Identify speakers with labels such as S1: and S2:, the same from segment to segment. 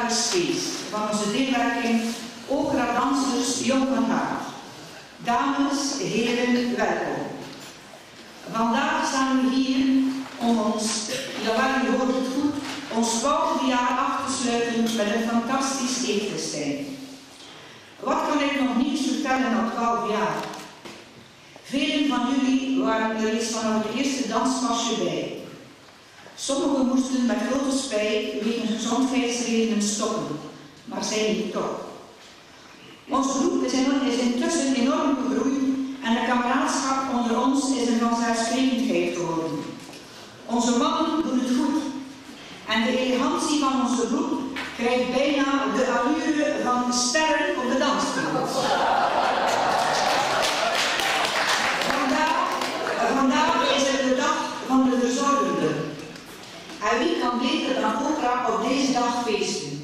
S1: verjaardagsfeest van onze deelwerking Opera Dansers Jong van Hart. Dames, heren, welkom. Vandaag staan we hier om ons, jawel, u hoort het goed, ons 12e jaar af te sluiten met een fantastisch eetfestijn. Wat kan ik nog niet vertellen na 12 jaar? Velen van jullie waren er eens vanaf het eerste danspasje bij. Sommigen moesten met grote spijt wegens gezondheidsredenen stoppen, maar zij niet toch. Onze groep is intussen enorm gegroeid en de kameraadschap onder ons is een vanzelfsprekendheid geworden. Onze mannen doen het goed en de elegantie van onze groep krijgt bijna de allure van sterren op de dansvloer. Vandaag is het de dag van de verzorgenden. En wie kan beter dan opera op deze dag feesten?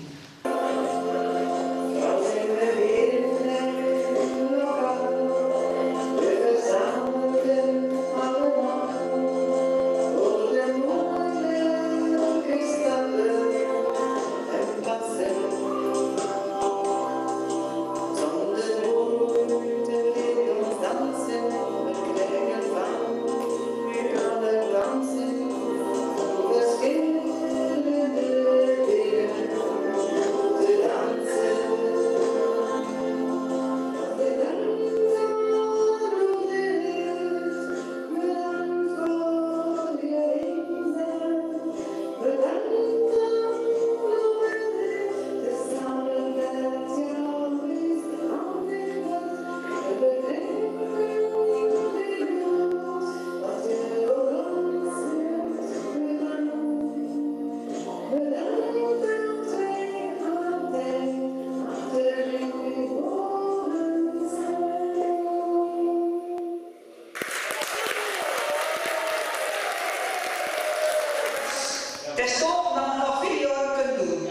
S1: Het is toch dat we nog 4 jaar kunnen doen.